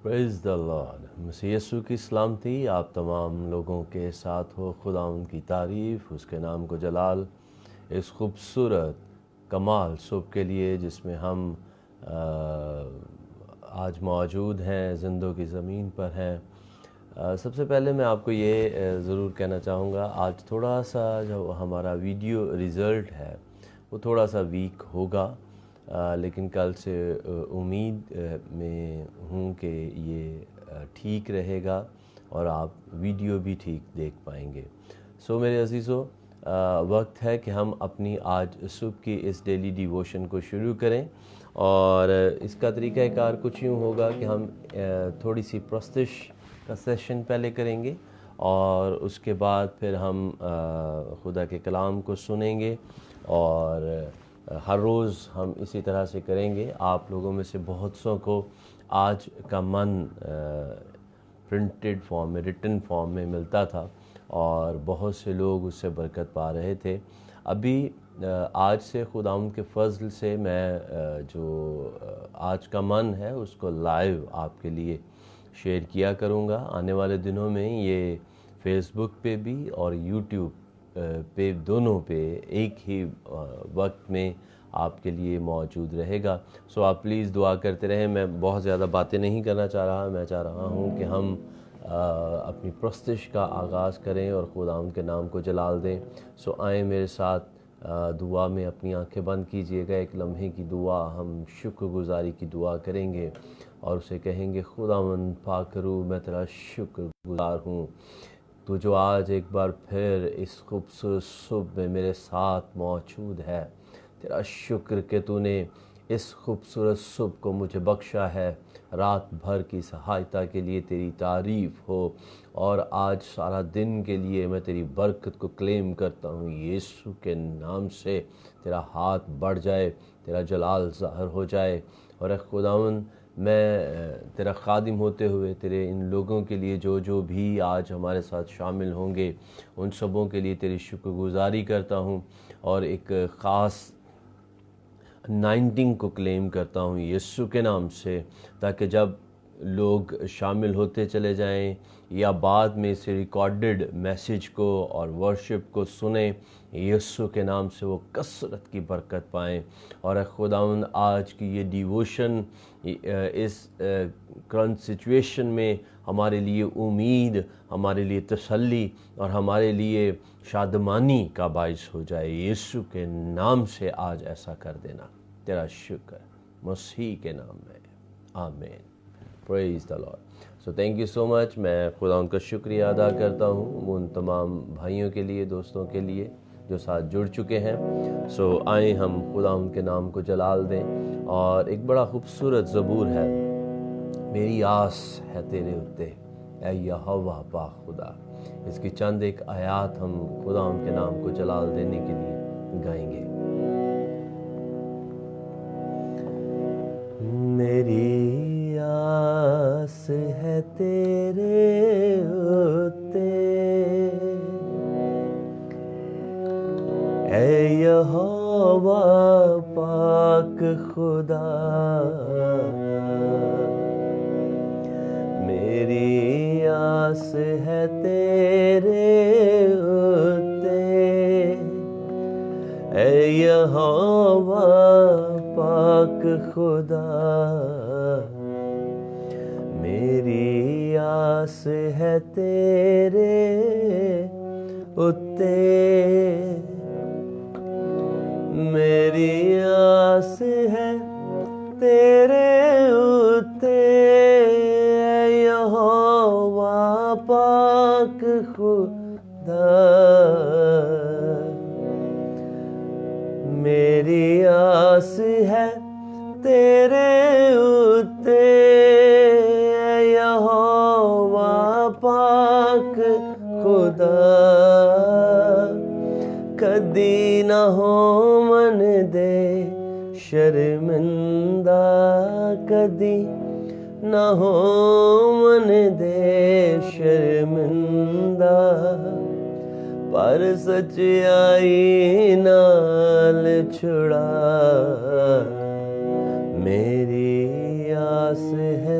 Praise the lord. مسیح یسوع کی سلامتی آپ تمام لوگوں کے ساتھ ہو۔ خدا ان کی تعریف، اس کے نام کو جلال اس خوبصورت کمال صبح کے لیے جس میں ہم آج موجود ہیں، زندوں کی زمین پر ہیں۔ سب سے پہلے میں آپ کو یہ ضرور کہنا چاہوں گا، آج تھوڑا سا جو ہمارا ویڈیو ریزلٹ ہے وہ تھوڑا سا ویک ہوگا، لیکن کل سے امید میں ہوں کہ یہ ٹھیک رہے گا اور آپ ویڈیو بھی ٹھیک دیکھ پائیں گے۔ سو میرے عزیزو، وقت ہے کہ ہم اپنی آج صبح کی اس ڈیلی ڈیووشن کو شروع کریں، اور اس کا طریقہ کار کچھ یوں ہوگا کہ ہم تھوڑی سی پرستش کا سیشن پہلے کریں گے، اور اس کے بعد پھر ہم خدا کے کلام کو سنیں گے، اور ہر روز ہم اسی طرح سے کریں گے۔ آپ لوگوں میں سے بہت سو کو آج کا من پرنٹڈ فارم میں، ریٹن فارم میں ملتا تھا، اور بہت سے لوگ اس سے برکت پا رہے تھے۔ ابھی آج سے خداوند کے فضل سے میں جو آج کا من ہے اس کو لائیو آپ کے لیے شیئر کیا کروں گا۔ آنے والے دنوں میں یہ فیس بک پہ بھی اور یوٹیوب پہ، دونوں پہ ایک ہی وقت میں آپ کے لیے موجود رہے گا۔ سو آپ پلیز دعا کرتے رہیں۔ میں بہت زیادہ باتیں نہیں کرنا چاہ رہا، میں چاہ رہا ہوں کہ ہم اپنی پرستش کا آغاز کریں اور خداوند کے نام کو جلال دیں۔ سو آئیں میرے ساتھ دعا میں، اپنی آنکھیں بند کیجئے گا۔ ایک لمحے کی دعا، ہم شکر گزاری کی دعا کریں گے اور اسے کہیں گے، خداوند پاک روح، میں تیرا شکر گزار ہوں، تو جو آج ایک بار پھر اس خوبصورت صبح میں میرے ساتھ موجود ہے۔ تیرا شکر کہ تو نے اس خوبصورت صبح کو مجھے بخشا ہے۔ رات بھر کی سہایتا کے لیے تیری تعریف ہو، اور آج سارا دن کے لیے میں تیری برکت کو کلیم کرتا ہوں۔ یسوع کے نام سے تیرا ہاتھ بڑھ جائے، تیرا جلال ظاہر ہو جائے، اور اے خداوند، میں تیرا خادم ہوتے ہوئے تیرے ان لوگوں کے لیے جو بھی آج ہمارے ساتھ شامل ہوں گے، ان سبوں کے لیے تیری شکر گزاری کرتا ہوں، اور ایک خاص انائنٹنگ کو کلیم کرتا ہوں یسوع کے نام سے، تاکہ جب لوگ شامل ہوتے چلے جائیں یا بعد میں اس ریکارڈڈ میسیج کو اور ورشپ کو سنیں، یسوع کے نام سے وہ کثرت کی برکت پائیں۔ اور اے خداوند، آج کی یہ ڈیووشن اس کرنٹ سچویشن میں ہمارے لیے امید، ہمارے لیے تسلی اور ہمارے لیے شادمانی کا باعث ہو جائے۔ یسوع کے نام سے آج ایسا کر دینا، تیرا شکر مسیح کے نام میں، آمین۔ Praise the Lord. So thank you so much. میں خدا ان کا شکریہ ادا کرتا ہوں ان تمام بھائیوں کے لیے، دوستوں کے لیے جو ساتھ جڑ چکے ہیں۔ سو آئیں ہم خدا ان کے نام کو جلال دیں، اور ایک بڑا خوبصورت زبور ہے، میری آس ہے تیرے اتے اے یہوہ پاک خدا۔ اس کی چند ایک آیات ہم خدا ان کے نام کو جلال دینے کے لیے گائیں گے۔ میری آس ہے تیرے اتے اے یہوہ پاک خدا، میری آس ہے تیرے اتے اے یہوہ پاک خدا، میری آس ہے تیرے اتے، میری آس ہے تیرے اتے اے یہوہ پاک خدا، میری آس ہے تیرے اتے اے یہوہ پاک خدا، کدی نہ ہو من دے شرمندہ، کدی نہ ہو من دے شرمندہ، پر سچائی نال چھڑا، میری آس ہے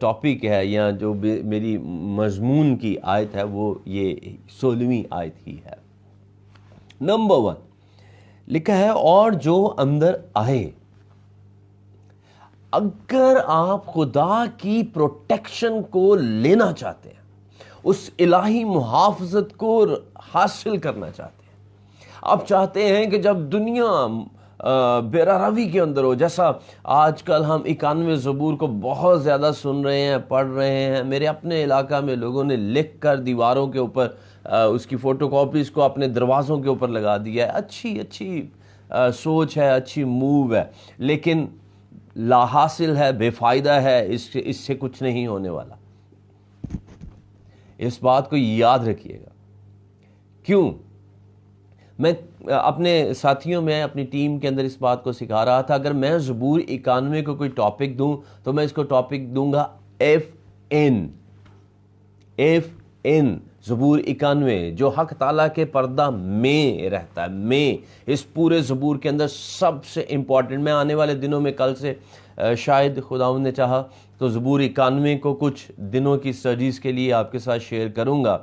ٹاپک ہے یا جو میری مضمون کی آیت ہے وہ یہ 16ویں آیت ہی ہے۔ نمبر 1 لکھا ہے، اور جو اندر آئے۔ اگر آپ خدا کی پروٹیکشن کو لینا چاہتے ہیں، اس الہی محافظت کو حاصل کرنا چاہتے ہیں، آپ چاہتے ہیں کہ جب دنیا بیرا روی کے اندر ہو، جیسا آج کل ہم 91 زبور کو بہت زیادہ سن رہے ہیں، پڑھ رہے ہیں، میرے اپنے علاقہ میں لوگوں نے لکھ کر دیواروں کے اوپر اس کی فوٹو کاپیز کو اپنے دروازوں کے اوپر لگا دیا ہے، اچھی سوچ ہے، اچھی موو ہے، لیکن لا حاصل ہے، بے فائدہ ہے، اس سے کچھ نہیں ہونے والا۔ اس بات کو یاد رکھیے گا۔ کیوں؟ میں اپنے ساتھیوں میں اپنی ٹیم کے اندر اس بات کو سکھا رہا تھا، اگر میں زبور 91 کو کوئی ٹاپک دوں تو میں اس کو ٹاپک دوں گا FN زبور 91 جو حق تعالیٰ کے پردہ میں رہتا ہے، میں اس پورے زبور کے اندر سب سے امپورٹنٹ۔ میں آنے والے دنوں میں کل سے شاید خداوند نے چاہا تو زبور 91 کو کچھ دنوں کی اسٹڈیز کے لیے آپ کے ساتھ شیئر کروں گا،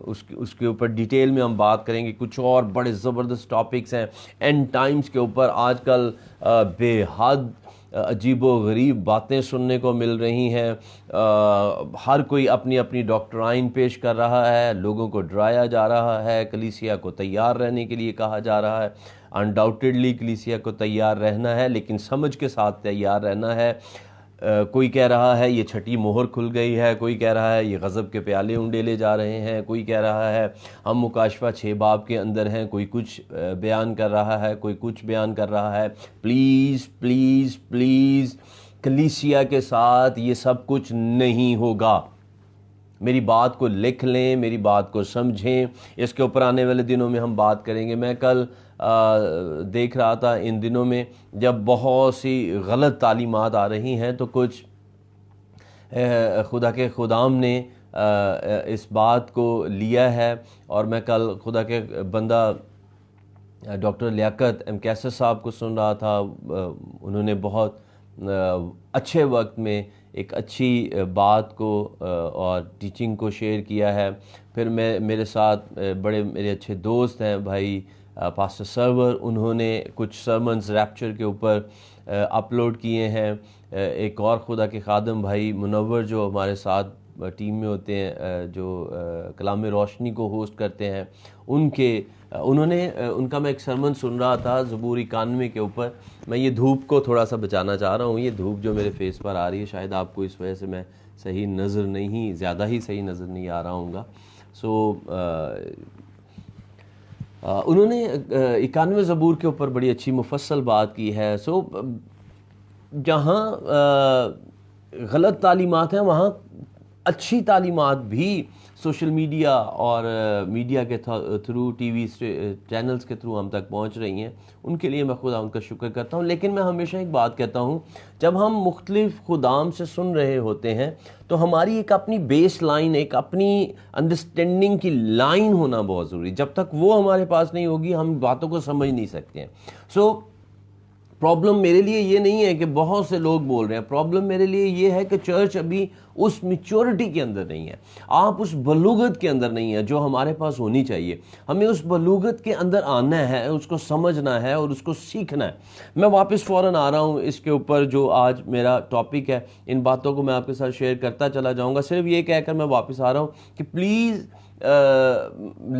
اس کے اوپر ڈیٹیل میں ہم بات کریں گے۔ کچھ اور بڑے زبردست ٹاپکس ہیں اینڈ ٹائمز کے اوپر، آج کل بے حد عجیب و غریب باتیں سننے کو مل رہی ہیں، ہر کوئی اپنی اپنی ڈاکٹرائن پیش کر رہا ہے، لوگوں کو ڈرایا جا رہا ہے، کلیسیا کو تیار رہنے کے لیے کہا جا رہا ہے۔ انڈاؤٹیڈلی کلیسیا کو تیار رہنا ہے، لیکن سمجھ کے ساتھ تیار رہنا ہے۔ کوئی کہہ رہا ہے یہ چھٹی مہر کھل گئی ہے، کوئی کہہ رہا ہے یہ غضب کے پیالے انڈیلے جا رہے ہیں، کوئی کہہ رہا ہے ہم مکاشفہ 6 باب کے اندر ہیں، کوئی کچھ بیان کر رہا ہے، کوئی کچھ بیان کر رہا ہے۔ پلیز پلیز پلیز کلیسیا کے ساتھ یہ سب کچھ نہیں ہوگا۔ میری بات کو لکھ لیں، میری بات کو سمجھیں، اس کے اوپر آنے والے دنوں میں ہم بات کریں گے۔ میں کل دیکھ رہا تھا ان دنوں میں جب بہت سی غلط تعلیمات آ رہی ہیں تو کچھ خدا کے خدام نے اس بات کو لیا ہے، اور میں کل خدا کے بندہ ڈاکٹر لیاقت ایم کیسر صاحب کو سن رہا تھا۔ انہوں نے بہت اچھے وقت میں ایک اچھی بات کو اور ٹیچنگ کو شیئر کیا ہے۔ پھر میرے ساتھ بڑے میرے اچھے دوست ہیں بھائی پاسٹر سرور، انہوں نے کچھ سرمنز ریپچر کے اوپر اپلوڈ کیے ہیں۔ ایک اور خدا کے خادم بھائی منور جو ہمارے ساتھ ٹیم میں ہوتے ہیں، جو کلام روشنی کو ہوسٹ کرتے ہیں، ان کا میں ایک سرمن سن رہا تھا زبور 91 کے اوپر۔ میں یہ دھوپ کو تھوڑا سا بچانا چاہ رہا ہوں، یہ دھوپ جو میرے فیس پر آ رہی ہے شاید آپ کو اس وجہ سے میں صحیح نظر نہیں، زیادہ ہی صحیح نظر نہیں آ رہا ہوں گا۔ انہوں نے 91 زبور کے اوپر بڑی اچھی مفصل بات کی ہے۔ جہاں غلط تعلیمات ہیں وہاں اچھی تعلیمات بھی سوشل میڈیا اور میڈیا کے تھرو، ٹی وی چینلز کے تھرو ہم تک پہنچ رہی ہیں، ان کے لیے میں خدا ان کا شکر کرتا ہوں۔ لیکن میں ہمیشہ ایک بات کہتا ہوں، جب ہم مختلف خدام سے سن رہے ہوتے ہیں تو ہماری ایک اپنی بیس لائن، ایک اپنی انڈرسٹینڈنگ کی لائن ہونا بہت ضروری۔ جب تک وہ ہمارے پاس نہیں ہوگی ہم باتوں کو سمجھ نہیں سکتے ہیں۔ پرابلم میرے لیے یہ نہیں ہے کہ بہت سے لوگ بول رہے ہیں، پرابلم میرے لیے یہ ہے کہ چرچ ابھی اس میچورٹی کے اندر نہیں ہے، آپ اس بلوغت کے اندر نہیں ہے جو ہمارے پاس ہونی چاہیے۔ ہمیں اس بلوغت کے اندر آنا ہے، اس کو سمجھنا ہے اور اس کو سیکھنا ہے۔ میں واپس فوراً آ رہا ہوں اس کے اوپر جو آج میرا ٹاپک ہے، ان باتوں کو میں آپ کے ساتھ شیئر کرتا چلا جاؤں گا۔ صرف یہ کہہ کر میں واپس آ رہا ہوں کہ پلیز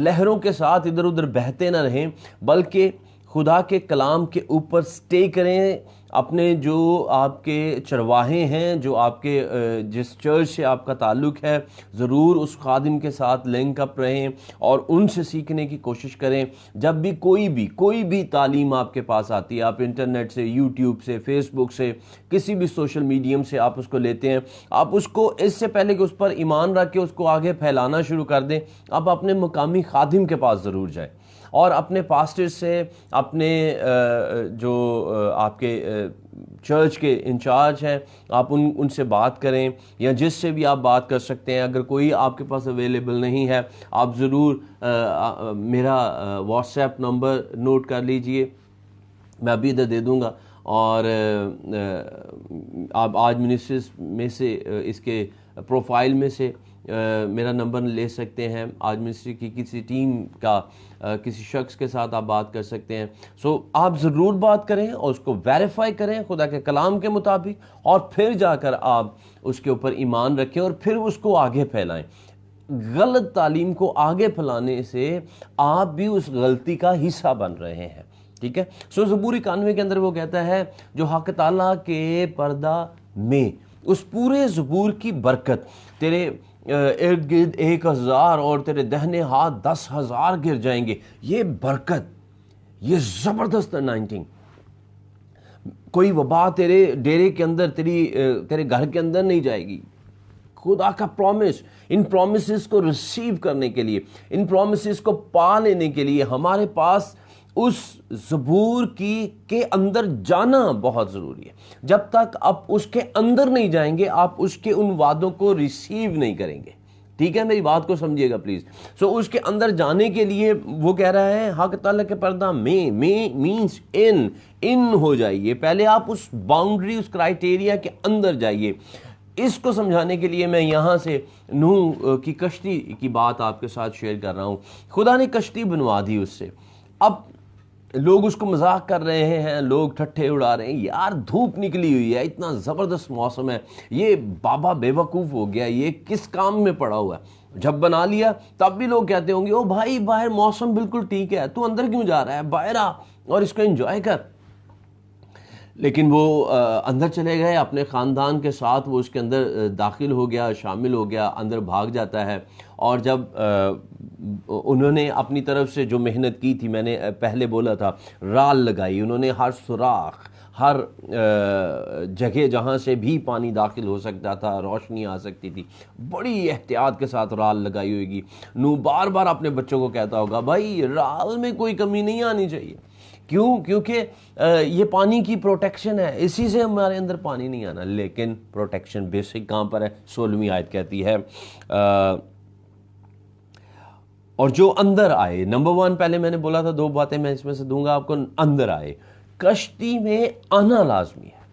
لہروں کے ساتھ ادھر ادھر بہتے نہ رہیں، بلکہ خدا کے کلام کے اوپر سٹے کریں۔ اپنے جو آپ کے چرواہے ہیں، جو آپ کے جس چرچ سے آپ کا تعلق ہے، ضرور اس خادم کے ساتھ لنک اپ رہیں اور ان سے سیکھنے کی کوشش کریں۔ جب بھی کوئی بھی تعلیم آپ کے پاس آتی ہے، آپ انٹرنیٹ سے، یوٹیوب سے، فیس بک سے، کسی بھی سوشل میڈیم سے آپ اس کو لیتے ہیں، آپ اس کو اس سے پہلے کہ اس پر ایمان رکھ کے اس کو آگے پھیلانا شروع کر دیں، آپ اپنے مقامی خادم کے پاس ضرور جائیں اور اپنے پاسٹر سے، اپنے جو آپ کے چرچ کے انچارج ہیں، آپ ان سے بات کریں، یا جس سے بھی آپ بات کر سکتے ہیں۔ اگر کوئی آپ کے پاس اویلیبل نہیں ہے، آپ ضرور میرا واٹس ایپ نمبر نوٹ کر لیجئے، میں ابھی ادھر دے دوں گا، اور آپ آج منسٹرز میں سے اس کے پروفائل میں سے میرا نمبر لے سکتے ہیں. آج منسٹری کی کسی ٹیم کا کسی شخص کے ساتھ آپ بات کر سکتے ہیں. سو آپ ضرور بات کریں اور اس کو ویریفائی کریں خدا کے کلام کے مطابق, اور پھر جا کر آپ اس کے اوپر ایمان رکھیں اور پھر اس کو آگے پھیلائیں. غلط تعلیم کو آگے پھیلانے سے آپ بھی اس غلطی کا حصہ بن رہے ہیں. ٹھیک ہے. سو زبور 91 کے اندر وہ کہتا ہے جو حق تعالیٰ کے پردہ میں, اس پورے زبور کی برکت تیرے ارد گرد 1000 اور تیرے دہنے ہاتھ 10,000 گر جائیں گے. یہ برکت, یہ زبردست انائنٹنگ, کوئی وبا تیرے ڈیرے کے اندر تیرے گھر کے اندر نہیں جائے گی. خدا کا پرومس, ان پرومسز کو ریسیو کرنے کے لیے, ان پرومسز کو پا لینے کے لیے ہمارے پاس اس زبور کے اندر جانا بہت ضروری ہے. جب تک آپ اس کے اندر نہیں جائیں گے آپ اس کے ان وعدوں کو ریسیو نہیں کریں گے. ٹھیک ہے, میری بات کو سمجھیے گا پلیز. سو اس کے اندر جانے کے لیے وہ کہہ رہا ہے حق تعالیٰ کے پردہ میں مینس ان ہو جائیے. پہلے آپ اس باؤنڈری, اس کرائیٹیریا کے اندر جائیے. اس کو سمجھانے کے لیے میں یہاں سے نوح کی کشتی کی بات آپ کے ساتھ شیئر کر رہا ہوں. خدا نے کشتی بنوا دی اس سے. اب لوگ اس کو مذاق کر رہے ہیں, لوگ ٹھٹھے اڑا رہے ہیں, یار دھوپ نکلی ہوئی ہے, اتنا زبردست موسم ہے, یہ بابا بے وقوف ہو گیا, یہ کس کام میں پڑا ہوا ہے. جب بنا لیا تب بھی لوگ کہتے ہوں گے او بھائی باہر موسم بالکل ٹھیک ہے, تو اندر کیوں جا رہا ہے, باہر آ اور اس کو انجوائے کر. لیکن وہ اندر چلے گئے اپنے خاندان کے ساتھ, وہ اس کے اندر داخل ہو گیا, شامل ہو گیا, اندر بھاگ جاتا ہے. اور جب انہوں نے اپنی طرف سے جو محنت کی تھی, میں نے پہلے بولا تھا, رال لگائی انہوں نے, ہر سوراخ, ہر جگہ جہاں سے بھی پانی داخل ہو سکتا تھا, روشنی آ سکتی تھی, بڑی احتیاط کے ساتھ رال لگائی ہوئے گی. نوح بار بار اپنے بچوں کو کہتا ہوگا بھائی رال میں کوئی کمی نہیں آنی چاہیے. کیوں؟ کیونکہ یہ پانی کی پروٹیکشن ہے, اسی سے ہمارے اندر پانی نہیں آنا. لیکن پروٹیکشن بیسک کہاں پر ہے؟ 16ویں آیت کہتی ہے اور جو اندر آئے. نمبر 1 پہلے میں نے بولا تھا 2 باتیں میں اس میں سے دوں گا آپ کو. اندر آئے, کشتی میں آنا لازمی ہے.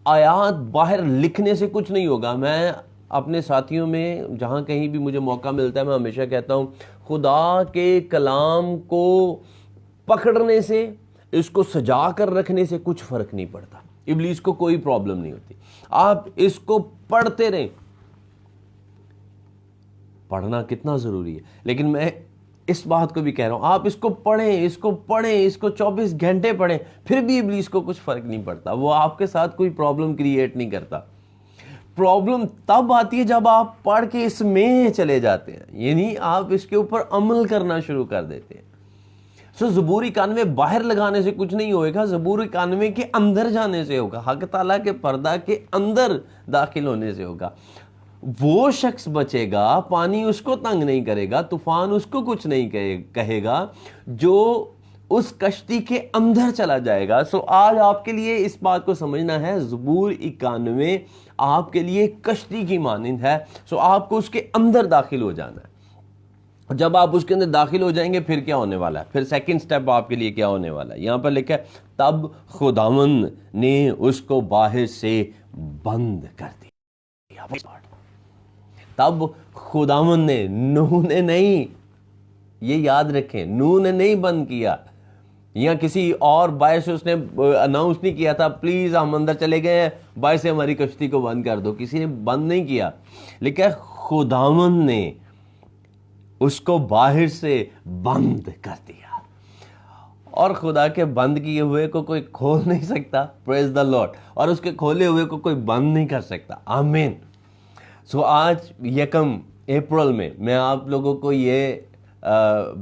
آیات باہر لکھنے سے کچھ نہیں ہوگا. میں اپنے ساتھیوں میں جہاں کہیں بھی مجھے موقع ملتا ہے میں ہمیشہ کہتا ہوں خدا کے کلام کو پکڑنے سے, اس کو سجا کر رکھنے سے کچھ فرق نہیں پڑتا. ابلیس کو کوئی پرابلم نہیں ہوتی. آپ اس کو پڑھتے رہیں. پڑھنا کتنا ضروری ہے, لیکن میں اس بات کو بھی کہہ رہا ہوں آپ اس کو پڑھیں, اس کو 24 گھنٹے پڑھیں, پھر بھی ابلیس کو کچھ فرق نہیں پڑتا. وہ آپ کے ساتھ کوئی پرابلم کریٹ نہیں کرتا. پرابلم تب آتی ہے جب آپ پڑھ کے اس میں چلے جاتے ہیں, یعنی آپ اس کے اوپر عمل کرنا شروع کر دیتے ہیں. زبور 91 باہر لگانے سے کچھ نہیں ہوئے گا, زبور 91 کے اندر جانے سے ہوگا, حق تعالیٰ کے پردہ کے اندر داخل ہونے سے ہوگا. وہ شخص بچے گا, پانی اس کو تنگ نہیں کرے گا, طوفان اس کو کچھ نہیں کہے گا, جو اس کشتی کے اندر چلا جائے گا. سو آج آپ کے لیے اس بات کو سمجھنا ہے, زبور 91 آپ کے لیے کشتی کی مانند ہے. سو آپ کو اس کے اندر داخل ہو جانا ہے. جب آپ اس کے اندر داخل ہو جائیں گے پھر کیا ہونے والا ہے, پھر سیکنڈ سٹیپ آپ کے لیے کیا ہونے والا ہے. یہاں پر لکھا ہے تب خداوند نے اس کو باہر سے بند کر دیا. تب خداوند نے, نوح نے نہیں, یہ یاد رکھیں, نوح نے نہیں بند کیا, یا کسی اور باہر سے اس نے اناؤنس نہیں کیا تھا پلیز ہم اندر چلے گئے ہیں, باہر سے ہماری کشتی کو بند کر دو. کسی نے بند نہیں کیا, لکھا ہے خداوند نے اس کو باہر سے بند کر دیا. اور خدا کے بند کیے ہوئے کو کوئی کھول نہیں سکتا. پریز دا لارڈ. اور اس کے کھولے ہوئے کو کوئی بند نہیں کر سکتا. آمین. سو آج 1 اپریل میں آپ لوگوں کو یہ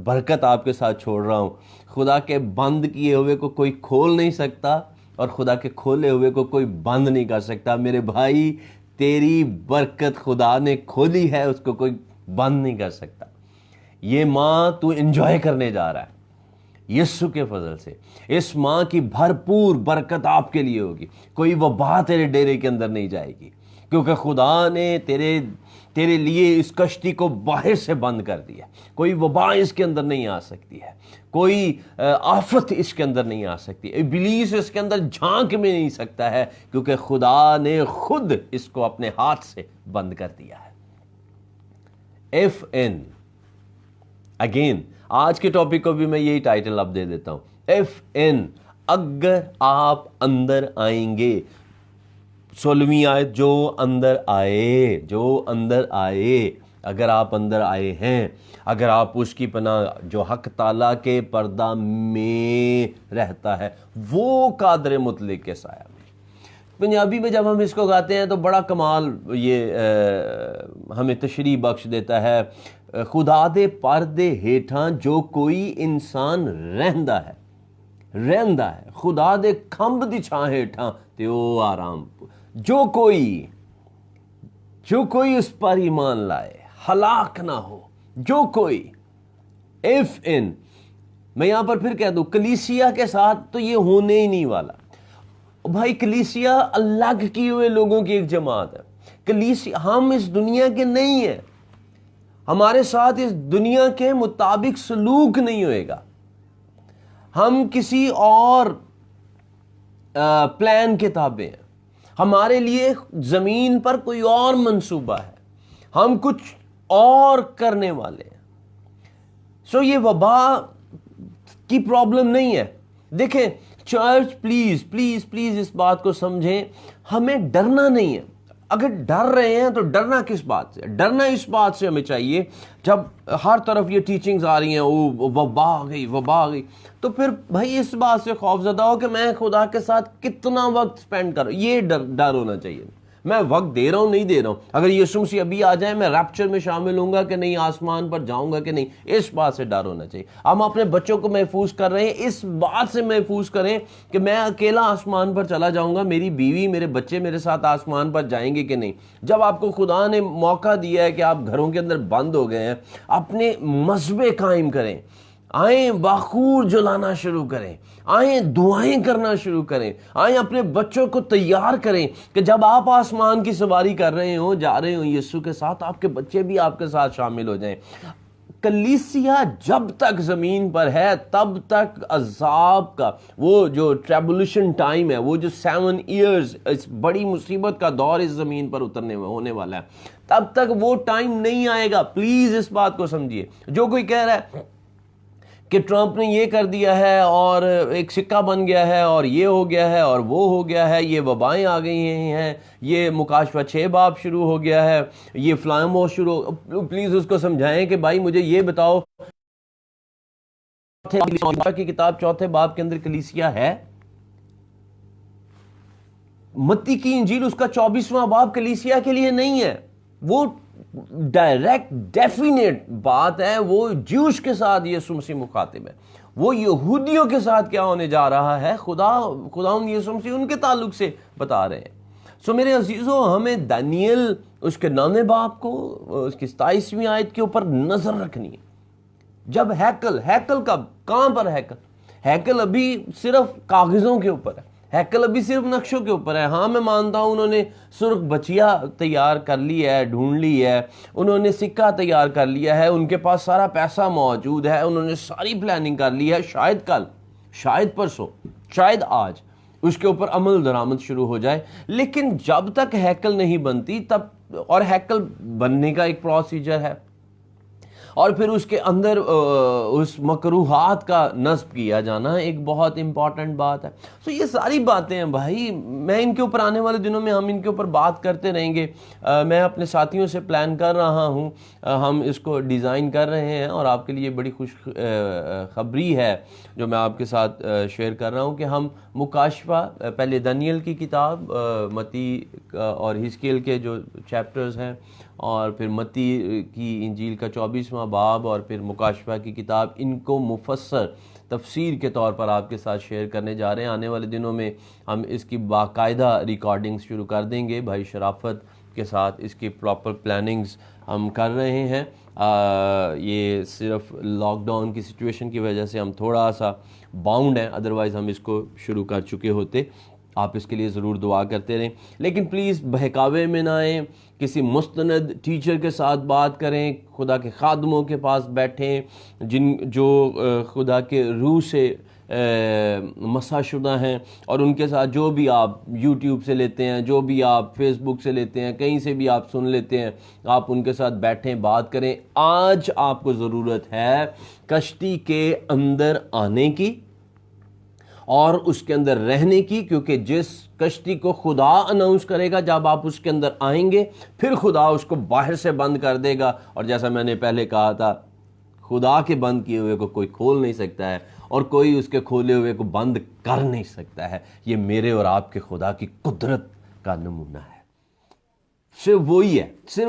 برکت آپ کے ساتھ چھوڑ رہا ہوں. خدا کے بند کیے ہوئے کو کوئی کھول نہیں سکتا, اور خدا کے کھولے ہوئے کو کوئی بند نہیں کر سکتا. میرے بھائی, تیری برکت خدا نے کھولی ہے, اس کو کوئی بند نہیں کر سکتا. یہ ماں تو انجوائے کرنے جا رہا ہے یسوع کے فضل سے. اس ماں کی بھرپور برکت آپ کے لیے ہوگی. کوئی وبا تیرے ڈیرے کے اندر نہیں جائے گی, کیونکہ خدا نے تیرے لیے اس کشتی کو باہر سے بند کر دیا. کوئی وبا اس کے اندر نہیں آ سکتی ہے, کوئی آفت اس کے اندر نہیں آ سکتی, ابلیس اس کے اندر جھانک میں نہیں سکتا ہے, کیونکہ خدا نے خود اس کو اپنے ہاتھ سے بند کر دیا ہے. ایف این اگین, آج کے ٹاپک کو بھی میں یہی ٹائٹل اب دے دیتا ہوں, ایف این, اگر آپ اندر آئیں گے. 16ویں آیت, جو اندر آئے, اگر آپ اندر آئے ہیں, اگر آپ اس کی پناہ جو حق تعالیٰ کے پردہ میں رہتا ہے, وہ قادر مطلق کے سایہ میں. پنجابی میں جب ہم اس کو گاتے ہیں تو بڑا کمال یہ ہمیں تشریح بخش دیتا ہے. خدا دے پردے ہیٹھاں جو کوئی انسان رہندا ہے, خدا دے کھمب دی چھاں ہیٹھاں تے او آرام. جو کوئی اس پر ایمان لائے ہلاک نہ ہو, جو کوئی. ایف ان, میں یہاں پر پھر کہہ دوں, کلیسیا کے ساتھ تو یہ ہونے ہی نہیں والا. بھائی کلیسیا الگ کیے ہوئے لوگوں کی ایک جماعت ہے. کلیسیا, ہم اس دنیا کے نہیں ہیں, ہمارے ساتھ اس دنیا کے مطابق سلوک نہیں ہوئے گا, ہم کسی اور پلان کے تابع ہیں, ہمارے لیے زمین پر کوئی اور منصوبہ ہے, ہم کچھ اور کرنے والے ہیں. سو یہ وبا کی پرابلم نہیں ہے. دیکھیں چرچ, پلیز پلیز پلیز اس بات کو سمجھیں, ہمیں ڈرنا نہیں ہے. اگر ڈر رہے ہیں تو ڈرنا کس بات سے؟ ڈرنا اس بات سے ہمیں چاہیے جب ہر طرف یہ ٹیچنگز آ رہی ہیں, او وبا آ گئی, تو پھر بھائی اس بات سے خوف زدہ ہو کہ میں خدا کے ساتھ کتنا وقت سپینڈ کروں. یہ ڈر ہونا چاہیے. میں وقت دے رہا ہوں نہیں دے رہا ہوں, اگر یسوع مسیح ابھی آ جائے میں ریپچر میں شامل ہوں گا کہ نہیں, آسمان پر جاؤں گا کہ نہیں, اس بات سے ڈر ہونا چاہیے. ہم اپنے بچوں کو محفوظ کر رہے ہیں, اس بات سے محفوظ کریں کہ میں اکیلا آسمان پر چلا جاؤں گا, میری بیوی میرے بچے میرے ساتھ آسمان پر جائیں گے کہ نہیں. جب آپ کو خدا نے موقع دیا ہے کہ آپ گھروں کے اندر بند ہو گئے ہیں, اپنے مذہبے قائم کریں, آئیں باخور جلانا شروع کریں, آئیں دعائیں کرنا شروع کریں, آئیں اپنے بچوں کو تیار کریں کہ جب آپ آسمان کی سواری کر رہے ہوں, جا رہے ہوں یسوع کے ساتھ, آپ کے بچے بھی آپ کے ساتھ شامل ہو جائیں. کلیسیا جب تک زمین پر ہے تب تک عذاب کا وہ جو ٹریبولیشن ٹائم ہے, وہ جو 7 ایئرز اس بڑی مصیبت کا دور اس زمین پر ہونے والا ہے, تب تک وہ ٹائم نہیں آئے گا. پلیز اس بات کو سمجھیے. جو کوئی کہہ رہا ہے کہ ٹرمپ نے یہ کر دیا ہے اور ایک سکہ بن گیا ہے اور یہ ہو گیا ہے اور وہ ہو گیا ہے, یہ وبائیں آ گئی ہیں, یہ مکاشفہ 6 باب شروع ہو گیا ہے, یہ فلائم ہو شروع, پلیز اس کو سمجھائیں کہ بھائی مجھے یہ بتاؤ کی کتاب 4 باب کے اندر کلیسیا ہے؟ متی کی انجیل اس کا 24واں باب کلیسیا کے لیے نہیں ہے. وہ ڈائریکٹ ڈیفینیٹ بات ہے, وہ جوش کے ساتھ یسوع مسیح مخاطب ہے, وہ یہودیوں کے ساتھ کیا ہونے جا رہا ہے خدا یسوع مسیح ان کے تعلق سے بتا رہے ہیں. سو میرے عزیزو, ہمیں دانیل اس کے 9 باب کو اس کی 27ویں آیت کے اوپر نظر رکھنی ہے. جب ہیکل کب, کہاں پر ہیکل ابھی صرف کاغذوں کے اوپر ہے, ہیکل ابھی صرف نقشوں کے اوپر ہے. ہاں میں مانتا ہوں انہوں نے سرخ بچیا تیار کر لی ہے, ڈھونڈ لی ہے, انہوں نے سکہ تیار کر لیا ہے, ان کے پاس سارا پیسہ موجود ہے, انہوں نے ساری پلاننگ کر لی ہے. شاید کل, شاید پرسوں, شاید آج اس کے اوپر عمل درآمد شروع ہو جائے. لیکن جب تک ہیکل نہیں بنتی تب, اور ہیکل بننے کا ایک پروسیجر ہے, اور پھر اس کے اندر اس مکروہات کا نصب کیا جانا ایک بہت امپورٹنٹ بات ہے. تو یہ ساری باتیں ہیں بھائی, میں ان کے اوپر آنے والے دنوں میں ہم ان کے اوپر بات کرتے رہیں گے. میں اپنے ساتھیوں سے پلان کر رہا ہوں, ہم اس کو ڈیزائن کر رہے ہیں, اور آپ کے لیے بڑی خوش خبری ہے جو میں آپ کے ساتھ شیئر کر رہا ہوں کہ ہم مکاشفہ, پہلے دانیل کی کتاب, متی اور حزقیل کے جو چیپٹرز ہیں, اور پھر متی کی انجیل کا 24واں باب, اور پھر مکاشفہ کی کتاب, ان کو مفسر تفسیر کے طور پر آپ کے ساتھ شیئر کرنے جا رہے ہیں. آنے والے دنوں میں ہم اس کی باقاعدہ ریکارڈنگز شروع کر دیں گے. بھائی شرافت کے ساتھ اس کی پراپر پلاننگز ہم کر رہے ہیں. یہ صرف لاک ڈاؤن کی سچویشن کی وجہ سے ہم تھوڑا سا باؤنڈ ہیں, ادروائز ہم اس کو شروع کر چکے ہوتے. آپ اس کے لیے ضرور دعا کرتے رہیں. لیکن پلیز بہکاوے میں نہ آئیں, کسی مستند ٹیچر کے ساتھ بات کریں, خدا کے خادموں کے پاس بیٹھیں جو خدا کے روح سے مسح شدہ ہیں, اور ان کے ساتھ جو بھی آپ یوٹیوب سے لیتے ہیں, جو بھی آپ فیس بک سے لیتے ہیں, کہیں سے بھی آپ سن لیتے ہیں, آپ ان کے ساتھ بیٹھیں, بات کریں. آج آپ کو ضرورت ہے کشتی کے اندر آنے کی اور اس کے اندر رہنے کی, کیونکہ جس کشتی کو خدا اناؤنس کرے گا, جب آپ اس کے اندر آئیں گے پھر خدا اس کو باہر سے بند کر دے گا. اور جیسا میں نے پہلے کہا تھا, خدا کے بند کیے ہوئے کو کوئی کھول نہیں سکتا ہے اور کوئی اس کے کھولے ہوئے کو بند کر نہیں سکتا ہے. یہ میرے اور آپ کے خدا کی قدرت کا نمونہ ہے. صرف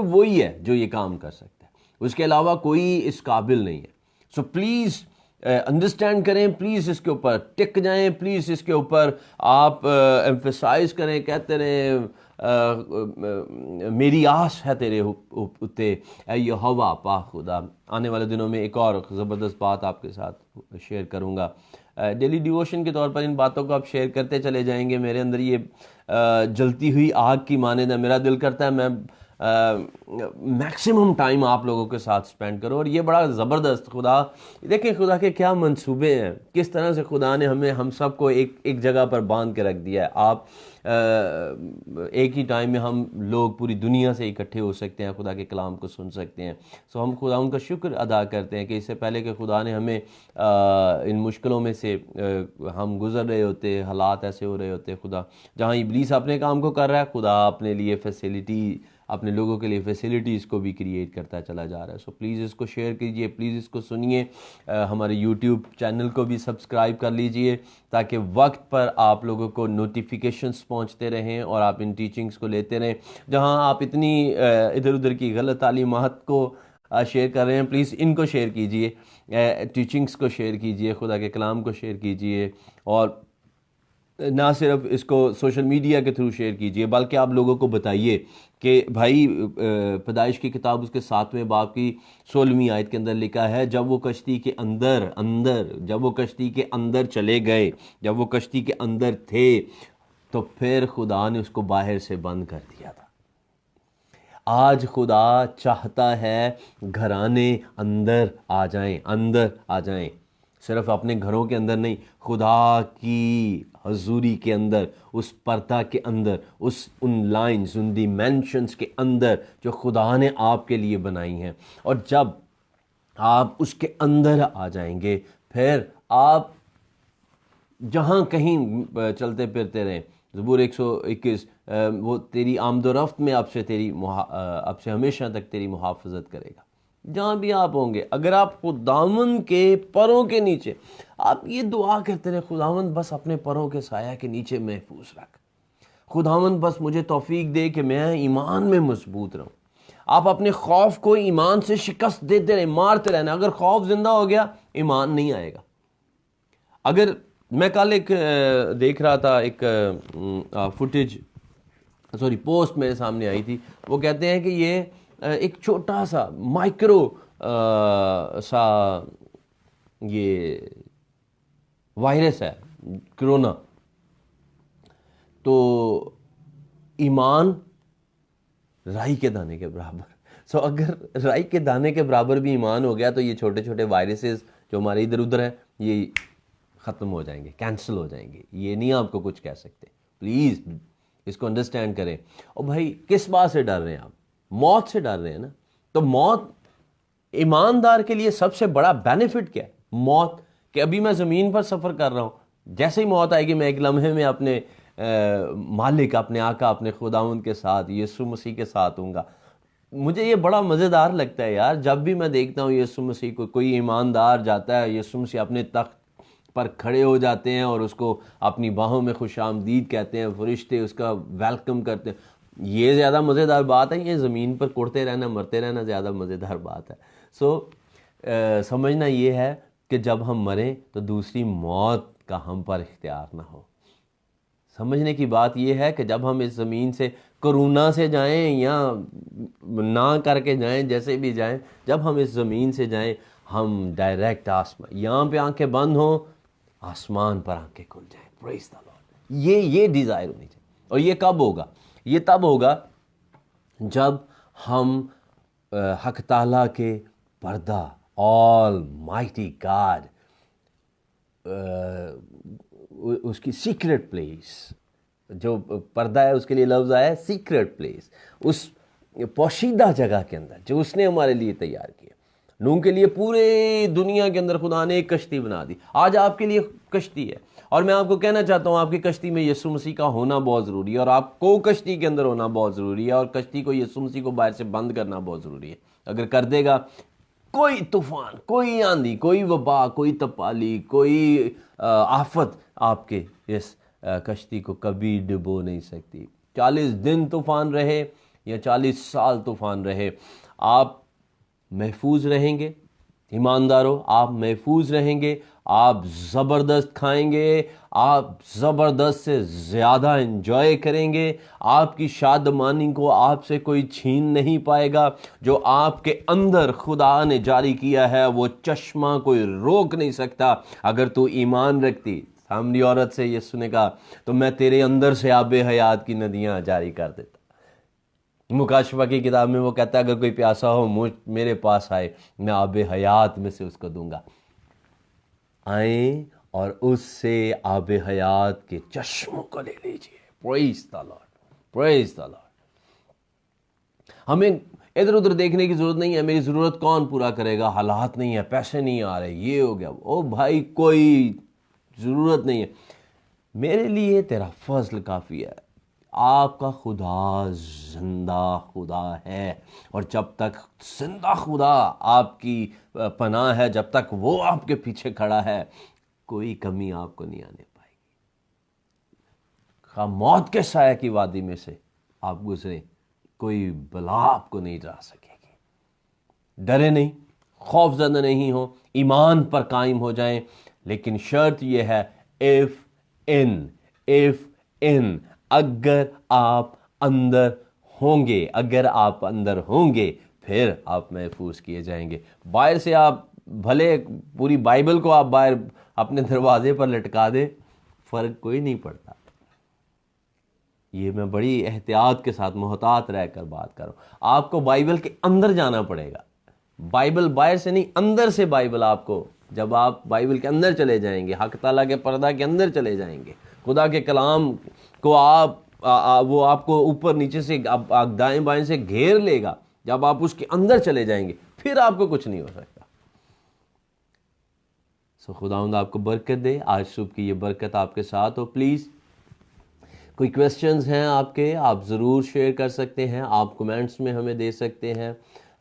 وہی ہے جو یہ کام کر سکتا ہے, اس کے علاوہ کوئی اس قابل نہیں ہے. سو پلیز انڈرسٹینڈ کریں, پلیز اس کے اوپر ٹک جائیں, پلیز اس کے اوپر آپ ایمفیسائز کریں, کہتے رہیں میری آس ہے تیرے اتے اے یہوہ پاک خدا. آنے والے دنوں میں ایک اور زبردست بات آپ کے ساتھ شیئر کروں گا. ڈیلی ڈیووشن کے طور پر ان باتوں کو آپ شیئر کرتے چلے جائیں گے. میرے اندر یہ جلتی ہوئی آگ کی مانند ہے. میرا دل کرتا ہے میں میکسیمم ٹائم آپ لوگوں کے ساتھ سپینڈ کرو, اور یہ بڑا زبردست. خدا دیکھیں خدا کے کیا منصوبے ہیں, کس طرح سے خدا نے ہم سب کو ایک جگہ پر باندھ کے رکھ دیا ہے. آپ ایک ہی ٹائم میں ہم لوگ پوری دنیا سے اکٹھے ہو سکتے ہیں, خدا کے کلام کو سن سکتے ہیں. سو ہم خدا ان کا شکر ادا کرتے ہیں کہ اس سے پہلے کہ خدا نے ہمیں ان مشکلوں میں سے ہم گزر رہے ہوتے, حالات ایسے ہو رہے ہوتے, خدا جہاں ابلیس اپنے کام کو کر رہا ہے, خدا اپنے لیے فیسیلٹی, اپنے لوگوں کے لیے فیسیلٹیز کو بھی کریٹ کرتا چلا جا رہا ہے. سو پلیز اس کو شیئر کیجئے, پلیز اس کو سنیے, ہمارے یوٹیوب چینل کو بھی سبسکرائب کر لیجئے تاکہ وقت پر آپ لوگوں کو نوٹیفیکیشنز پہنچتے رہیں اور آپ ان ٹیچنگز کو لیتے رہیں. جہاں آپ اتنی ادھر ادھر کی غلط تعلیمات کو شیئر کر رہے ہیں, پلیز ان کو شیئر کیجئے, ٹیچنگز کو شیئر کیجئے, خدا کے کلام کو شیئر کیجئے, اور نہ صرف اس کو سوشل میڈیا کے تھرو شیئر کیجئے بلکہ آپ لوگوں کو بتائیے کہ بھائی پیدائش کی کتاب اس کے 7ویں باب کی 16ویں آیت کے اندر لکھا ہے, جب وہ کشتی کے جب وہ کشتی کے اندر چلے گئے, جب وہ کشتی کے اندر تھے, تو پھر خدا نے اس کو باہر سے بند کر دیا تھا. آج خدا چاہتا ہے گھرانے اندر آ جائیں, صرف اپنے گھروں کے اندر نہیں, خدا کی حضوری کے اندر, اس پردہ کے اندر, ان لائنز, ان ڈیمینشنز کے اندر جو خدا نے آپ کے لیے بنائی ہیں. اور جب آپ اس کے اندر آ جائیں گے, پھر آپ جہاں کہیں چلتے پھرتے رہیں. زبور 121, وہ تیری آمد و رفت میں اب سے ہمیشہ تک تیری محافظت کرے گا. جہاں بھی آپ ہوں گے, اگر آپ خداوند کے پروں کے نیچے, آپ یہ دعا کرتے رہے, خداوند بس اپنے پروں کے سایہ کے نیچے محفوظ رکھ, خداوند بس مجھے توفیق دے کہ میں ایمان میں مضبوط رہوں. آپ اپنے خوف کو ایمان سے شکست دیتے رہیں, مارتے رہنا. اگر خوف زندہ ہو گیا, ایمان نہیں آئے گا. اگر میں کل ایک دیکھ رہا تھا, ایک پوسٹ میرے سامنے آئی تھی, وہ کہتے ہیں کہ یہ ایک چھوٹا سا مائکرو سا یہ وائرس ہے کرونا, تو ایمان رائی کے دانے کے برابر. سو اگر رائی کے دانے کے برابر بھی ایمان ہو گیا, تو یہ چھوٹے چھوٹے وائرسز جو ہمارے ادھر ادھر ہیں, یہ ختم ہو جائیں گے, کینسل ہو جائیں گے. یہ نہیں آپ کو کچھ کہہ سکتے. پلیز اس کو انڈرسٹینڈ کریں. اور بھائی کس بات سے ڈر رہے ہیں آپ؟ موت سے ڈر رہے ہیں نا. تو موت ایماندار کے لیے سب سے بڑا بینیفٹ کیا ہے؟ موت. کہ ابھی میں زمین پر سفر کر رہا ہوں, جیسے ہی موت آئے گی میں ایک لمحے میں اپنے مالک, اپنے آقا, اپنے خداوند کے ساتھ, یسوع مسیح کے ساتھ ہوں گا. مجھے یہ بڑا مزیدار لگتا ہے یار, جب بھی میں دیکھتا ہوں یسوع مسیح کو, کوئی ایماندار جاتا ہے, یسوع مسیح اپنے تخت پر کھڑے ہو جاتے ہیں اور اس کو اپنی باہوں میں خوش آمدید کہتے ہیں, فرشتے اس کا ویلکم کرتے ہیں. یہ زیادہ مزیدار بات ہے, یہ زمین پر کوڑتے رہنا, مرتے رہنا زیادہ مزیدار بات ہے. سو سمجھنا یہ ہے کہ جب ہم مریں تو دوسری موت کا ہم پر اختیار نہ ہو. سمجھنے کی بات یہ ہے کہ جب ہم اس زمین سے کرونا سے جائیں یا نہ کر کے جائیں, جیسے بھی جائیں, جب ہم اس زمین سے جائیں, ہم ڈائریکٹ آسمان, یہاں پہ آنکھیں بند ہوں, آسمان پر آنکھیں کھل جائیں. پریز دی لارڈ. یہ ڈیزائر ہونی چاہیے. اور یہ کب ہوگا؟ یہ تب ہوگا جب ہم حق تعالیٰ کے پردہ، آل مائٹی گاڈ، اس کی سیکرٹ پلیس، جو پردہ ہے اس کے لیے لفظ آیا ہے سیکرٹ پلیس، اس پوشیدہ جگہ کے اندر جو اس نے ہمارے لیے تیار کیا. نوح کے لیے پورے دنیا کے اندر خدا نے ایک کشتی بنا دی. آج آپ کے لیے کشتی ہے، اور میں آپ کو کہنا چاہتا ہوں آپ کی کشتی میں یسوع مسیح کا ہونا بہت ضروری ہے، اور آپ کو کشتی کے اندر ہونا بہت ضروری ہے، اور کشتی کو یسوع مسیح کو باہر سے بند کرنا بہت ضروری ہے. اگر کر دے گا، کوئی طوفان، کوئی آندھی، کوئی وبا، کوئی تپالی، کوئی آفت آپ کے اس کشتی کو کبھی ڈبو نہیں سکتی. 40 دن طوفان رہے یا 40 سال طوفان رہے، آپ محفوظ رہیں گے. ایمانداروں، آپ محفوظ رہیں گے، آپ زبردست کھائیں گے، آپ زبردست سے زیادہ انجوائے کریں گے. آپ کی شادمانی کو آپ سے کوئی چھین نہیں پائے گا. جو آپ کے اندر خدا نے جاری کیا ہے وہ چشمہ کوئی روک نہیں سکتا. اگر تو ایمان رکھتی، سامری عورت سے یسوع نے کہا تو میں تیرے اندر سے آب حیات کی ندیاں جاری کر دیتا. مکاشفہ کی کتاب میں وہ کہتا ہے اگر کوئی پیاسا ہو میرے پاس آئے، میں آب حیات میں سے اس کو دوں گا. آئیں اور اس سے آب حیات کے چشموں کو لے لیجئے. پریز دی لارڈ، پریز دی لارڈ. ہمیں ادھر ادھر دیکھنے کی ضرورت نہیں ہے میری ضرورت کون پورا کرے گا، حالات نہیں ہے، پیسے نہیں آ رہے، یہ ہو گیا. او بھائی، کوئی ضرورت نہیں ہے. میرے لیے تیرا فضل کافی ہے. آپ کا خدا زندہ خدا ہے، اور جب تک زندہ خدا آپ کی پناہ ہے، جب تک وہ آپ کے پیچھے کھڑا ہے، کوئی کمی آپ کو نہیں آنے پائے گی. خواہ موت کے سایہ کی وادی میں سے آپ گزریں، کوئی بلا آپ کو نہیں ڈرا سکے گی. ڈرے نہیں، خوف زدہ نہیں ہو، ایمان پر قائم ہو جائیں. لیکن شرط یہ ہے if in اگر آپ اندر ہوں گے، اگر آپ اندر ہوں گے پھر آپ محفوظ کیے جائیں گے. باہر سے آپ بھلے پوری بائبل کو آپ باہر اپنے دروازے پر لٹکا دیں، فرق کوئی نہیں پڑتا. یہ میں بڑی احتیاط کے ساتھ محتاط رہ کر بات کروں. آپ کو بائبل کے اندر جانا پڑے گا. بائبل باہر سے نہیں، اندر سے بائبل. آپ کو جب آپ بائبل کے اندر چلے جائیں گے، حق تعالیٰ کے پردہ کے اندر چلے جائیں گے، خدا کے کلام کو وہ آپ کو اوپر نیچے سے دائیں بائیں سے گھیر لے گا. جب آپ اس کے اندر چلے جائیں گے پھر آپ کو کچھ نہیں ہو سکتا. خداوند آپ کو برکت دے. آج صبح کی یہ برکت آپ کے ساتھ ہو. پلیز کوئی کویسچنز ہیں آپ کے، آپ ضرور شیئر کر سکتے ہیں، آپ کمنٹس میں ہمیں دے سکتے ہیں.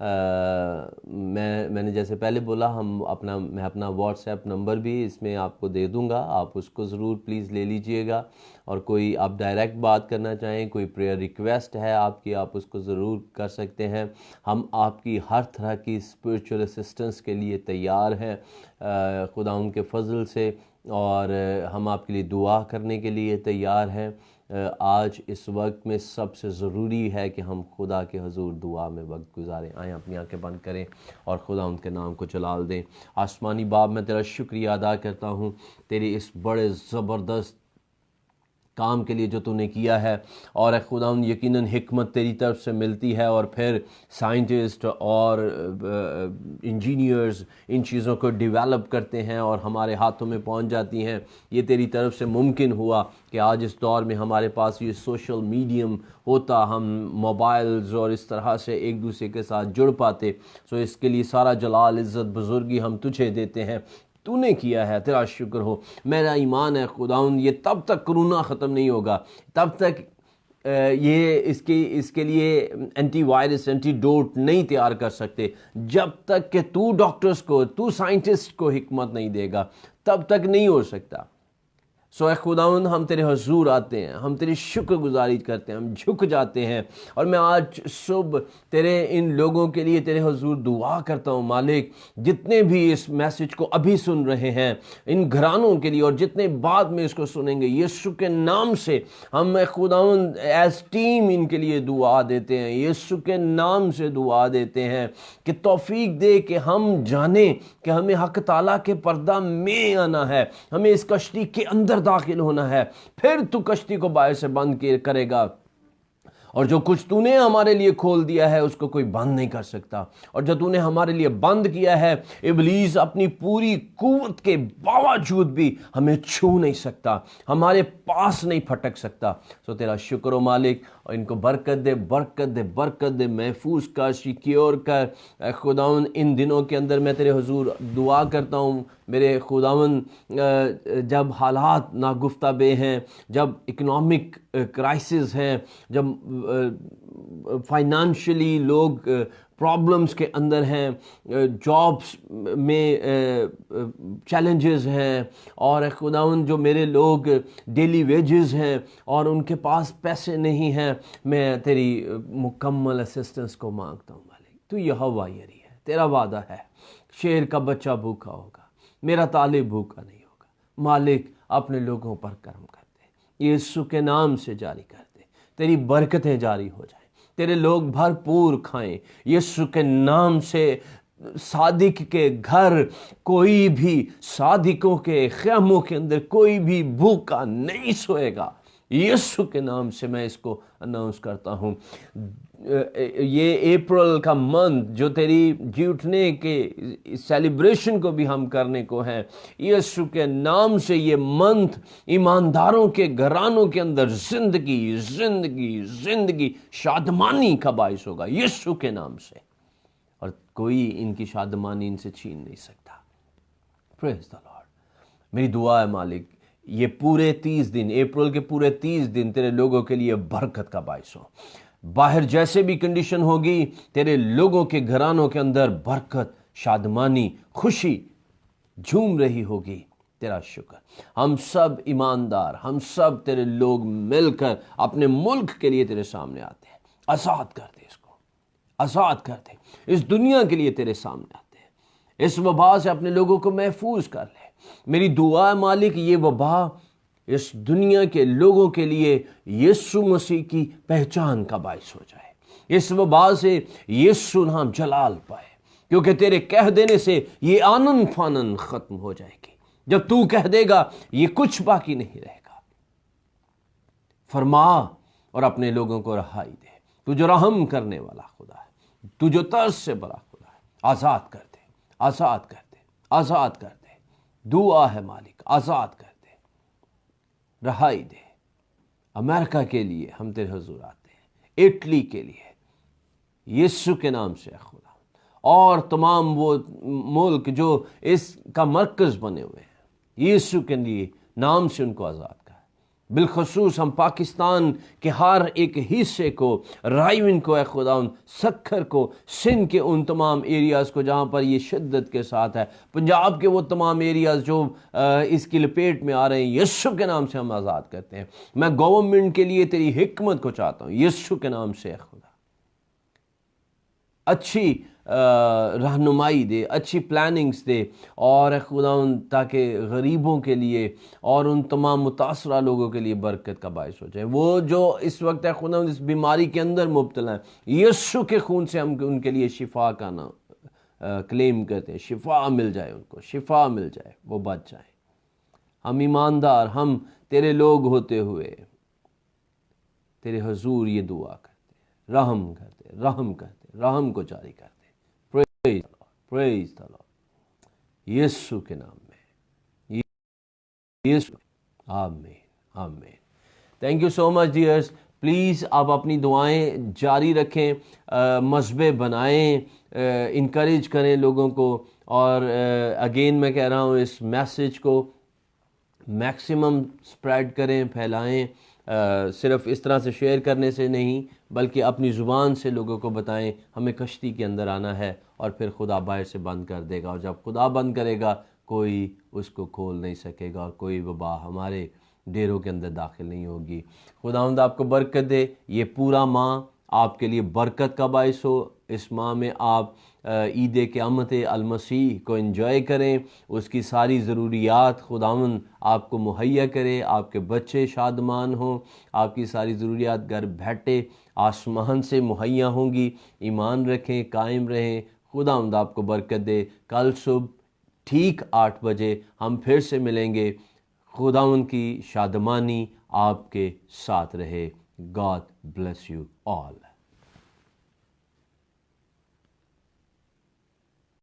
میں نے جیسے پہلے بولا میں اپنا واٹس ایپ نمبر بھی اس میں آپ کو دے دوں گا، آپ اس کو ضرور پلیز لے لیجئے گا. اور کوئی آپ ڈائریکٹ بات کرنا چاہیں، کوئی پریئر ریکویسٹ ہے آپ کی، آپ اس کو ضرور کر سکتے ہیں. ہم آپ کی ہر طرح کی اسپرچول اسسٹنس کے لیے تیار ہیں خدا ان کے فضل سے، اور ہم آپ کے لیے دعا کرنے کے لیے تیار ہیں. آج اس وقت میں سب سے ضروری ہے کہ ہم خدا کے حضور دعا میں وقت گزاریں. آئیں اپنی آنکھیں بند کریں اور خدا ان کے نام کو جلال دیں. آسمانی باپ، میں تیرا شکریہ ادا کرتا ہوں تیری اس بڑے زبردست کام کے لیے جو تو نے کیا ہے. اور اے خدا یقیناً حکمت تیری طرف سے ملتی ہے، اور پھر سائنٹسٹ اور انجینئرز ان چیزوں کو ڈیولپ کرتے ہیں اور ہمارے ہاتھوں میں پہنچ جاتی ہیں. یہ تیری طرف سے ممکن ہوا کہ آج اس دور میں ہمارے پاس یہ سوشل میڈیم ہوتا، ہم موبائلز اور اس طرح سے ایک دوسرے کے ساتھ جڑ پاتے. اس کے لیے سارا جلال، عزت، بزرگی ہم تجھے دیتے ہیں. تو نے کیا ہے، تیرا شکر ہو. میرا ایمان ہے خداوند یہ تب تک کرونا ختم نہیں ہوگا، تب تک یہ اس کے لیے اینٹی وائرس، اینٹی ڈوٹ نہیں تیار کر سکتے، جب تک کہ تو ڈاکٹرز کو، تو سائنٹسٹ کو حکمت نہیں دے گا، تب تک نہیں ہو سکتا. اے خداوند ہم تیرے حضور آتے ہیں، ہم تیری شکر گزاری کرتے ہیں، ہم جھک جاتے ہیں. اور میں آج صبح تیرے ان لوگوں کے لیے تیرے حضور دعا کرتا ہوں مالک، جتنے بھی اس میسج کو ابھی سن رہے ہیں، ان گھرانوں کے لیے، اور جتنے بعد میں اس کو سنیں گے، یسوع کے نام سے ہم خداوند ایز ٹیم ان کے لیے دعا دیتے ہیں. یسوع کے نام سے دعا دیتے ہیں کہ توفیق دے کہ ہم جانیں کہ ہمیں حق تعالیٰ کے پردہ میں آنا ہے، ہمیں اس کشتی کے اندر داخل ہونا ہے، پھر تو کشتی کو باہر سے بند کرے گا، اور جو کچھ تو نے ہمارے لیے کھول دیا ہے اس کو کوئی بند نہیں کر سکتا، اور جو تو نے ہمارے لیے بند کیا ہے ابلیس اپنی پوری قوت کے باوجود بھی ہمیں چھو نہیں سکتا، ہمارے پاس نہیں پھٹک سکتا۔ سو تیرا شکر و مالک، اور ان کو برکت دے، برکت دے، برکت دے، محفوظ کر، سیکیور کر۔ اے خداوند ان دنوں کے اندر میں تیرے حضور دعا کرتا ہوں میرے خداوند، جب حالات ناگفتہ بے ہیں، جب اکنامک کرائسس ہیں، جب فائنانشلی لوگ پرابلمس کے اندر ہیں، جابس میں چیلنجز ہیں، اور خداوند جو میرے لوگ ڈیلی ویجز ہیں اور ان کے پاس پیسے نہیں ہیں، میں تیری مکمل اسسٹنس کو مانگتا ہوں مالک۔ تو یہوہ یری ہے، تیرا وعدہ ہے شیر کا بچہ بھوکا ہوگا، میرا طالب بھوکا نہیں ہوگا۔ مالک اپنے لوگوں پر کرم کر دے، یسوع کے نام سے جاری کر دے، تیری برکتیں جاری ہو جائیں، تیرے لوگ بھرپور کھائیں یسوع کے نام سے۔ صادق کے گھر کوئی بھی، صادقوں کے خیموں کے اندر کوئی بھی بھوکا نہیں سوئے گا، یسوع کے نام سے میں اس کو اناؤنس کرتا ہوں۔ یہ اپریل کا منتھ جو تیری جی اٹھنے کے سیلیبریشن کو بھی ہم کرنے کو ہیں، یسوع کے نام سے یہ منتھ ایمانداروں کے گھرانوں کے اندر زندگی زندگی زندگی شادمانی کا باعث ہوگا یسوع کے نام سے، اور کوئی ان کی شادمانی ان سے چھین نہیں سکتا۔ پریز دی لارڈ۔ میری دعا ہے مالک یہ پورے 30 دن، اپریل کے پورے 30 دن تیرے لوگوں کے لیے برکت کا باعث ہو۔ باہر جیسے بھی کنڈیشن ہوگی، تیرے لوگوں کے گھرانوں کے اندر برکت، شادمانی، خوشی جھوم رہی ہوگی۔ تیرا شکر۔ ہم سب ایماندار، ہم سب تیرے لوگ مل کر اپنے ملک کے لیے تیرے سامنے آتے ہیں۔ آزاد کر دے اس کو، آزاد کر دے اس دنیا کے لیے تیرے سامنے آتے ہیں۔ اس وبا سے اپنے لوگوں کو محفوظ کر لے۔ میری دعا ہے مالک یہ وبا اس دنیا کے لوگوں کے لیے یسوع مسیح کی پہچان کا باعث ہو جائے، اس وبا سے یسوع نام جلال پائے، کیونکہ تیرے کہہ دینے سے یہ آنن فانن ختم ہو جائے گی۔ جب تو کہہ دے گا یہ کچھ باقی نہیں رہے گا۔ فرما اور اپنے لوگوں کو رہائی دے۔ تو جو رحم کرنے والا خدا ہے، تو جو ترس سے بڑا خدا ہے، آزاد کر دے، آزاد کر دے، آزاد کر دے۔ دعا ہے مالک آزاد کر دے، رہائی دے۔ امریکہ کے لیے ہم تیرے حضور آتے ہیں، اٹلی کے لیے یسوع کے نام سے خدا، اور تمام وہ ملک جو اس کا مرکز بنے ہوئے ہیں، یسوع کے لیے نام سے ان کو آزاد کر۔ بالخصوص ہم پاکستان کے ہر ایک حصے کو، رائیون کو، اے خداوند سکھر کو، سندھ کے ان تمام ایریاز کو جہاں پر یہ شدت کے ساتھ ہے، پنجاب کے وہ تمام ایریاز جو اس کی لپیٹ میں آ رہے ہیں، یسوع کے نام سے ہم آزاد کرتے ہیں۔ میں گورنمنٹ کے لیے تیری حکمت کو چاہتا ہوں یسوع کے نام سے، اے خدا اچھی رہنمائی دے، اچھی پلاننگز دے، اور اے خداوند تاکہ غریبوں کے لیے اور ان تمام متاثرہ لوگوں کے لیے برکت کا باعث ہو جائے۔ وہ جو اس وقت اے خداوند اس بیماری کے اندر مبتلا ہیں، یسوع کے خون سے ہم ان کے لیے شفا کا نام کلیم کرتے ہیں، شفا مل جائے، ان کو شفا مل جائے، وہ بچ جائیں۔ ہم ایماندار، ہم تیرے لوگ ہوتے ہوئے تیرے حضور یہ دعا کرتے ہیں، رحم کر دے، رحم کر دے، رحم کو جاری کر دے۔ پریز دی لارڈ، یسوع کے نام میں، یسوع، آمین، آمین۔ Thank you so much dears. Please آپ اپنی دعائیں جاری رکھیں، مذبے بنائیں، انکریج کریں لوگوں کو، اور اگین میں کہہ رہا ہوں اس میسیج کو میکسیمم سپریڈ کریں، پھیلائیں، صرف اس طرح سے شیئر کرنے سے نہیں بلکہ اپنی زبان سے لوگوں کو بتائیں ہمیں کشتی کے اندر آنا ہے، اور پھر خدا باہر سے بند کر دے گا، اور جب خدا بند کرے گا کوئی اس کو کھول نہیں سکے گا، اور کوئی وبا ہمارے ڈیروں کے اندر داخل نہیں ہوگی۔ خداوند آپ کو برکت دے، یہ پورا ماہ آپ کے لیے برکت کا باعث ہو۔ اس ماہ میں آپ عید قیامت المسیح کو انجوائے کریں، اس کی ساری ضروریات خداوند آپ کو مہیا کرے، آپ کے بچے شادمان ہوں، آپ کی ساری ضروریات گھر بیٹھے آسمان سے مہیا ہوں گی۔ ایمان رکھیں، قائم رہیں، خداوند آپ کو برکت دے۔ کل صبح ٹھیک 8 بجے ہم پھر سے ملیں گے۔ خداوند کی شادمانی آپ کے ساتھ رہے. God bless you all.